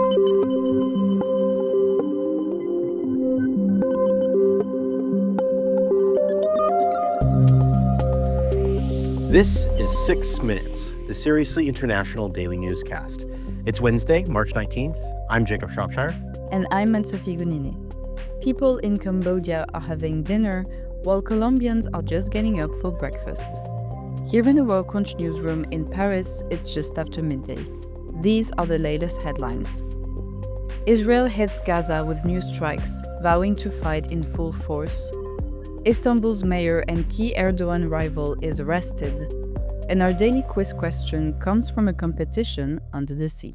This is 6 Minutes, the Seriously International Daily Newscast. It's Wednesday, March 19th. I'm Jacob Shropshire. And I'm Anne-Sophie Goninet. People in Cambodia are having dinner, while Colombians are just getting up for breakfast. Here in the World Crunch newsroom in Paris, it's just after midday. These are the latest headlines. Israel hits Gaza with new strikes, vowing to fight in full force. Istanbul's mayor and key Erdogan rival is arrested. And our daily quiz question comes from a competition under the sea.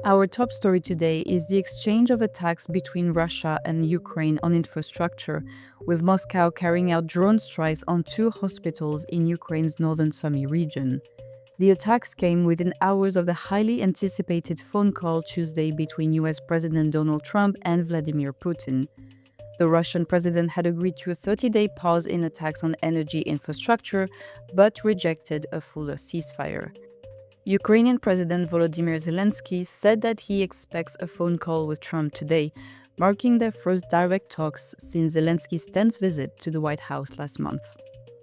Our top story today is the exchange of attacks between Russia and Ukraine on infrastructure, with Moscow carrying out drone strikes on 2 hospitals in Ukraine's northern Sumy region. The attacks came within hours of the highly anticipated phone call Tuesday between US President Donald Trump and Vladimir Putin. The Russian president had agreed to a 30-day pause in attacks on energy infrastructure, but rejected a fuller ceasefire. Ukrainian President Volodymyr Zelensky said that he expects a phone call with Trump today, marking their first direct talks since Zelensky's 10th visit to the White House last month.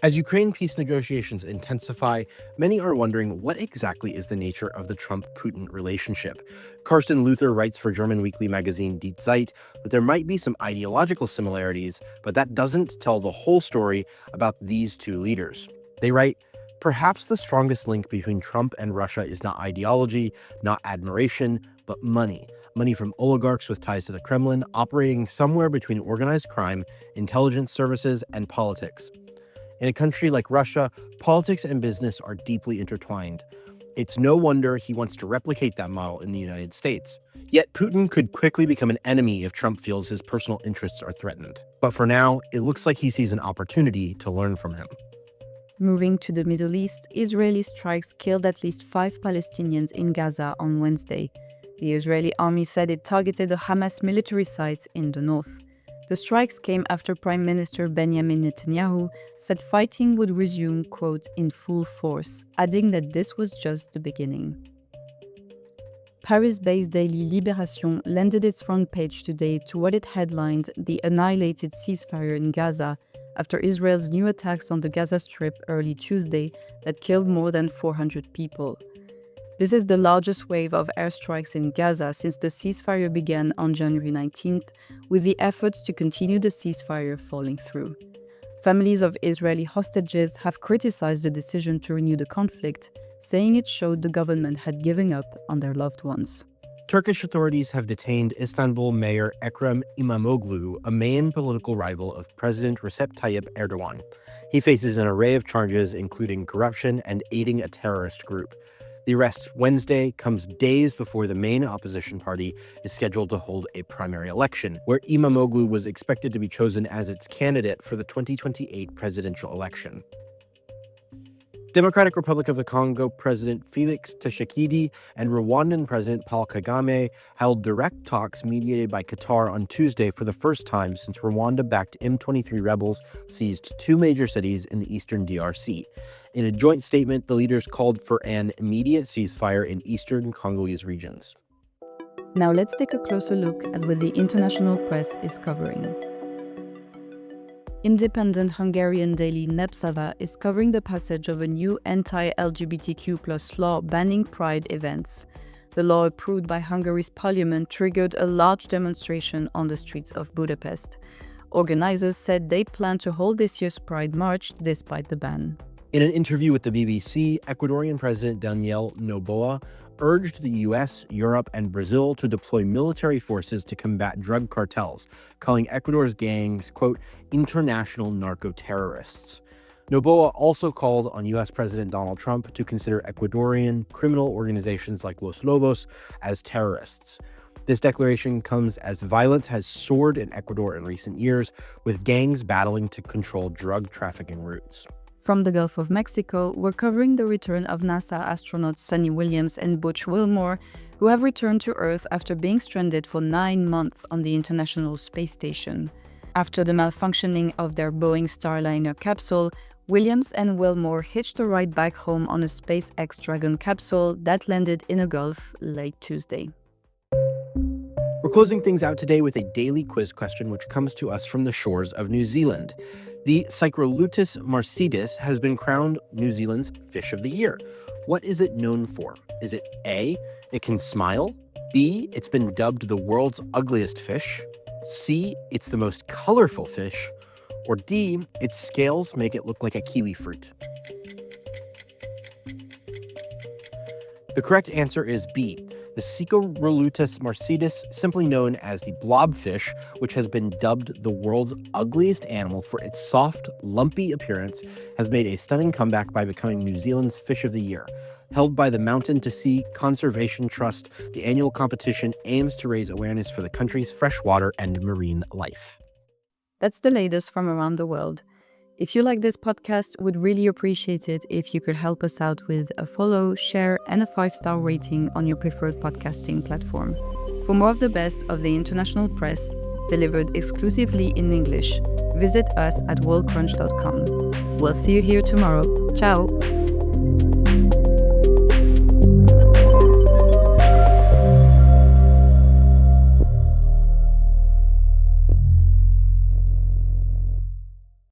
As Ukraine peace negotiations intensify, many are wondering what exactly is the nature of the Trump-Putin relationship. Carsten Luther writes for German weekly magazine Die Zeit that there might be some ideological similarities, but that doesn't tell the whole story about these two leaders. They write, "Perhaps the strongest link between Trump and Russia is not ideology, not admiration, but money. Money from oligarchs with ties to the Kremlin, operating somewhere between organized crime, intelligence services, and politics. In a country like Russia, politics and business are deeply intertwined. It's no wonder he wants to replicate that model in the United States. Yet Putin could quickly become an enemy if Trump feels his personal interests are threatened. But for now, it looks like he sees an opportunity to learn from him." Moving to the Middle East, Israeli strikes killed at least 5 Palestinians in Gaza on Wednesday. The Israeli army said it targeted the Hamas military sites in the north. The strikes came after Prime Minister Benjamin Netanyahu said fighting would resume, quote, in full force, adding that this was just the beginning. Paris-based daily Libération lended its front page today to what it headlined the annihilated ceasefire in Gaza after Israel's new attacks on the Gaza Strip early Tuesday that killed more than 400 people. This is the largest wave of airstrikes in Gaza since the ceasefire began on January 19th, with the efforts to continue the ceasefire falling through. Families of Israeli hostages have criticized the decision to renew the conflict, saying it showed the government had given up on their loved ones. Turkish authorities have detained Istanbul Mayor Ekrem İmamoğlu, a main political rival of President Recep Tayyip Erdogan. He faces an array of charges, including corruption and aiding a terrorist group. The arrest Wednesday comes days before the main opposition party is scheduled to hold a primary election, where İmamoğlu was expected to be chosen as its candidate for the 2028 presidential election. Democratic Republic of the Congo President Felix Tshisekedi and Rwandan President Paul Kagame held direct talks mediated by Qatar on Tuesday for the first time since Rwanda-backed M23 rebels seized 2 major cities in the eastern DRC. In a joint statement, the leaders called for an immediate ceasefire in eastern Congolese regions. Now let's take a closer look at what the international press is covering. Independent Hungarian daily Népszava is covering the passage of a new anti-LGBTQ+ law banning pride events. The law approved by Hungary's parliament triggered a large demonstration on the streets of Budapest. Organizers said they plan to hold this year's Pride March despite the ban. In an interview with the BBC, Ecuadorian President Daniel Noboa urged the US, Europe, and Brazil to deploy military forces to combat drug cartels, calling Ecuador's gangs, quote, international narco-terrorists. Noboa also called on US President Donald Trump to consider Ecuadorian criminal organizations like Los Lobos as terrorists. This declaration comes as violence has soared in Ecuador in recent years, with gangs battling to control drug trafficking routes. From the Gulf of Mexico, we're covering the return of NASA astronauts Sunny Williams and Butch Wilmore, who have returned to Earth after being stranded for 9 months on the International Space Station. After the malfunctioning of their Boeing Starliner capsule, Williams and Wilmore hitched a ride back home on a SpaceX Dragon capsule that landed in a Gulf late Tuesday. We're closing things out today with a daily quiz question which comes to us from the shores of New Zealand. The Cycrolutus marcidis has been crowned New Zealand's Fish of the Year. What is it known for? Is it A, it can smile? B, it's been dubbed the world's ugliest fish? C, it's the most colorful fish? Or D, its scales make it look like a kiwi fruit? The correct answer is B. The Cycrolutus marcidis, simply known as the blobfish, which has been dubbed the world's ugliest animal for its soft, lumpy appearance, has made a stunning comeback by becoming New Zealand's Fish of the Year. Held by the Mountain to Sea Conservation Trust, the annual competition aims to raise awareness for the country's freshwater and marine life. That's the latest from around the world. If you like this podcast, we'd really appreciate it if you could help us out with a follow, share, and a 5-star rating on your preferred podcasting platform. For more of the best of the international press, delivered exclusively in English, visit us at worldcrunch.com. We'll see you here tomorrow. Ciao!